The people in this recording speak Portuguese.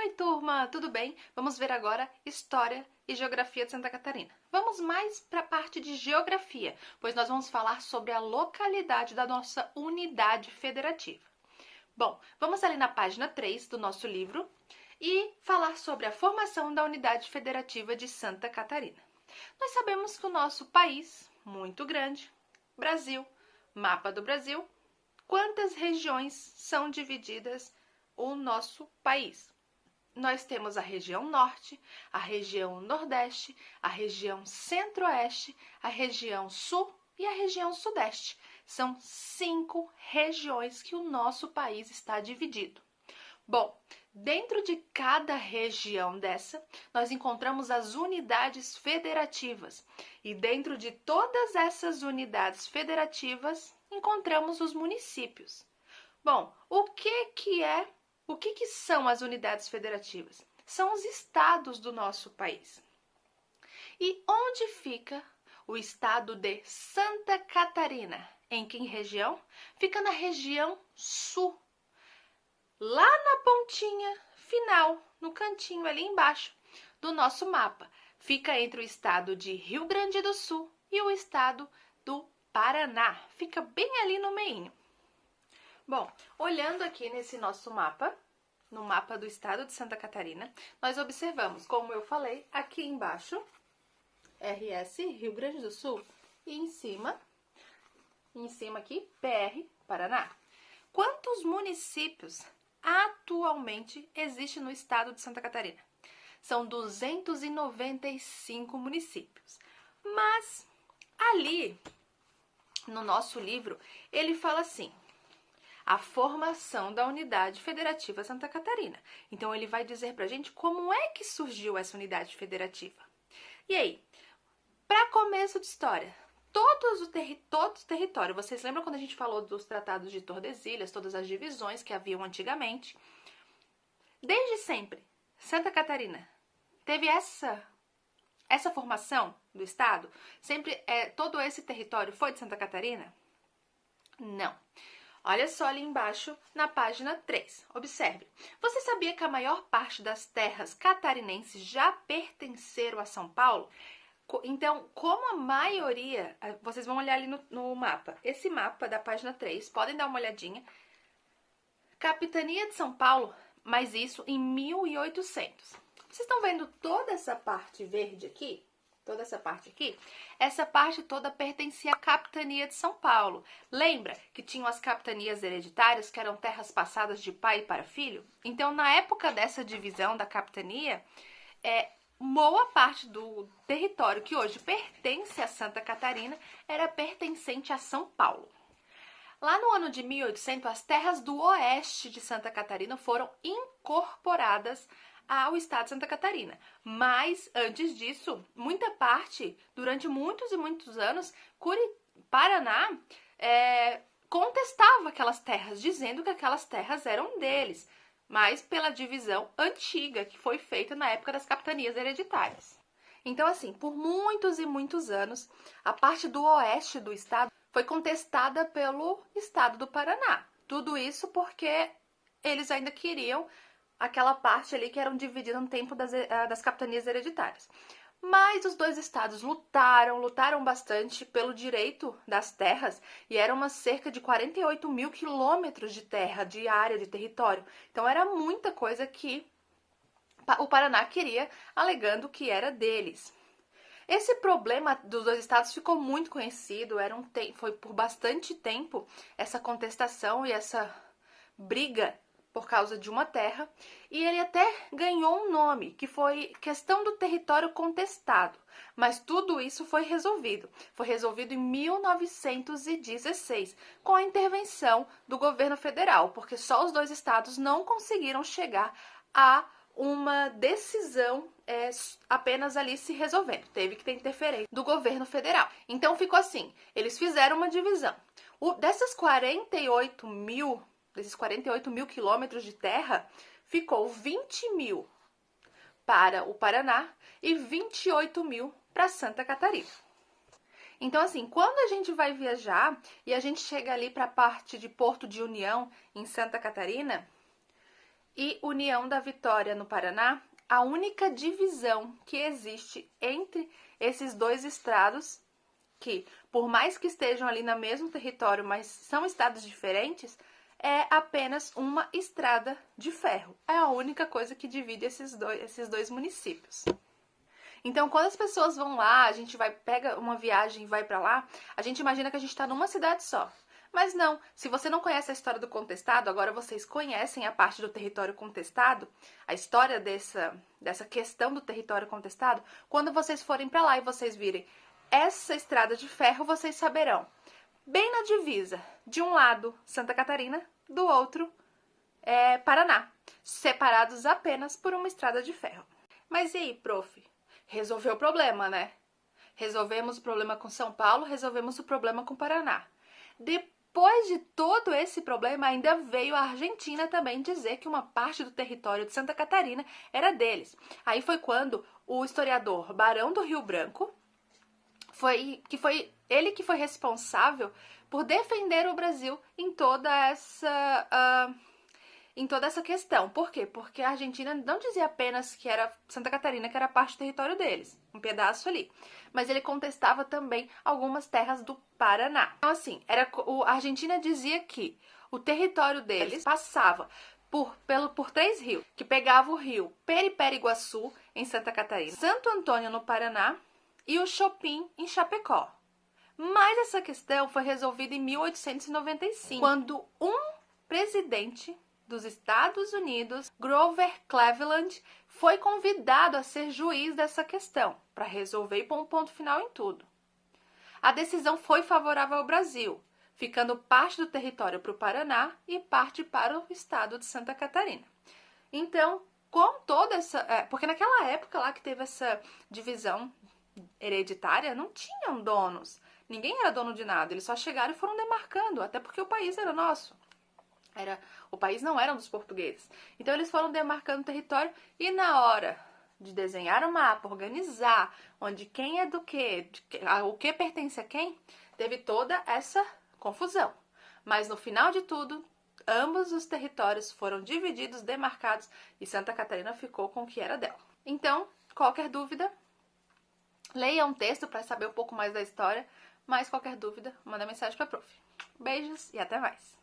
Oi, turma, tudo bem? Vamos ver agora História e Geografia de Santa Catarina. Vamos mais para a parte de Geografia, pois nós vamos falar sobre a localidade da nossa unidade federativa. Bom, vamos ali na página 3 do nosso livro e falar sobre a formação da unidade federativa de Santa Catarina. Nós sabemos que o nosso país, muito grande, Brasil, mapa do Brasil, quantas regiões são divididas o nosso país? Nós temos a região norte, a região nordeste, a região centro-oeste, a região sul e a região sudeste. São 5 regiões que o nosso país está dividido. Bom, dentro de cada região dessa, nós encontramos as unidades federativas. E dentro de todas essas unidades federativas, encontramos os municípios. Bom, o que são as unidades federativas? São os estados do nosso país. E onde fica o estado de Santa Catarina? Em que região? Fica na região sul. Lá na pontinha final, no cantinho ali embaixo do nosso mapa. Fica entre o estado de Rio Grande do Sul e o estado do Paraná. Fica bem ali no meio. Bom, olhando aqui nesse nosso mapa, no mapa do estado de Santa Catarina, nós observamos, como eu falei, aqui embaixo, RS, Rio Grande do Sul, e em cima aqui, PR, Paraná. Quantos municípios atualmente existem no estado de Santa Catarina? São 295 municípios. Mas ali, no nosso livro, ele fala assim: a formação da unidade federativa Santa Catarina. Então, ele vai dizer pra gente como é que surgiu essa unidade federativa. E aí, para começo de história, todos os territórios, vocês lembram quando a gente falou dos tratados de Tordesilhas, todas as divisões que haviam antigamente? Desde sempre, Santa Catarina teve essa formação do estado? Sempre todo esse território foi de Santa Catarina? Não. Olha só ali embaixo na página 3. Observe. Você sabia que a maior parte das terras catarinenses já pertenceram a São Paulo? Então, como a maioria... Vocês vão olhar ali no mapa. Esse mapa da página 3, podem dar uma olhadinha. Capitania de São Paulo, mas isso em 1800. Vocês estão vendo toda essa parte verde aqui? Toda essa parte aqui, essa parte toda pertencia à capitania de São Paulo. Lembra que tinham as capitanias hereditárias, que eram terras passadas de pai para filho? Então, na época dessa divisão da capitania, boa parte do território que hoje pertence a Santa Catarina era pertencente a São Paulo. Lá no ano de 1800, as terras do oeste de Santa Catarina foram incorporadas ao estado de Santa Catarina. Mas, antes disso, muita parte, durante muitos e muitos anos, Paraná contestava aquelas terras, dizendo que aquelas terras eram deles, mas pela divisão antiga que foi feita na época das capitanias hereditárias. Então, assim, por muitos e muitos anos, a parte do oeste do estado foi contestada pelo estado do Paraná. Tudo isso porque eles ainda queriam aquela parte ali que eram divididas no tempo das capitanias hereditárias. Mas os dois estados lutaram bastante pelo direito das terras, e eram cerca de 48 mil quilômetros de terra, de área, de território. Então era muita coisa que o Paraná queria, alegando que era deles. Esse problema dos dois estados ficou muito conhecido, foi por bastante tempo essa contestação e essa briga por causa de uma terra, e ele até ganhou um nome, que foi questão do território contestado. Mas tudo isso foi resolvido. Foi resolvido em 1916, com a intervenção do governo federal, porque só os dois estados não conseguiram chegar a uma decisão apenas ali se resolvendo. Teve que ter interferência do governo federal. Então ficou assim, eles fizeram uma divisão. Desses 48 mil quilômetros de terra, ficou 20 mil para o Paraná e 28 mil para Santa Catarina. Então, assim, quando a gente vai viajar e a gente chega ali para a parte de Porto de União, em Santa Catarina, e União da Vitória, no Paraná, a única divisão que existe entre esses dois estados, que por mais que estejam ali no mesmo território, mas são estados diferentes, é apenas uma estrada de ferro. É a única coisa que divide esses dois municípios. Então, quando as pessoas vão lá, a gente pega uma viagem e vai para lá, a gente imagina que a gente está numa cidade só. Mas não, se você não conhece a história do contestado, agora vocês conhecem a parte do território contestado, a história dessa questão do território contestado, quando vocês forem para lá e vocês virem essa estrada de ferro, vocês saberão. Bem na divisa, de um lado Santa Catarina, do outro Paraná, separados apenas por uma estrada de ferro. Mas e aí, prof? Resolveu o problema, né? Resolvemos o problema com São Paulo, resolvemos o problema com o Paraná. Depois de todo esse problema, ainda veio a Argentina também dizer que uma parte do território de Santa Catarina era deles. Aí foi quando o historiador Barão do Rio Branco, foi ele que foi responsável por defender o Brasil em toda essa questão. Por quê? Porque a Argentina não dizia apenas que era Santa Catarina, que era parte do território deles, um pedaço ali. Mas ele contestava também algumas terras do Paraná. Então, assim, a Argentina dizia que o território deles passava por 3 rios, que pegava o rio Peripé-Iguaçu, em Santa Catarina, Santo Antônio, no Paraná, e o Chopin, em Chapecó. Mas essa questão foi resolvida em 1895, quando um presidente dos Estados Unidos, Grover Cleveland, foi convidado a ser juiz dessa questão, para resolver e pôr um ponto final em tudo. A decisão foi favorável ao Brasil, ficando parte do território para o Paraná e parte para o estado de Santa Catarina. Então, com toda essa... porque naquela época lá que teve essa divisão hereditária, não tinham donos. Ninguém era dono de nada, eles só chegaram e foram demarcando, até porque o país era nosso. O país não era dos portugueses. Então eles foram demarcando o território e na hora de desenhar o mapa, organizar onde quem é do que, o que pertence a quem, teve toda essa confusão. Mas no final de tudo, ambos os territórios foram divididos, demarcados e Santa Catarina ficou com o que era dela. Então, qualquer dúvida, leia um texto para saber um pouco mais da história, mas qualquer dúvida, manda mensagem para a prof. Beijos e até mais!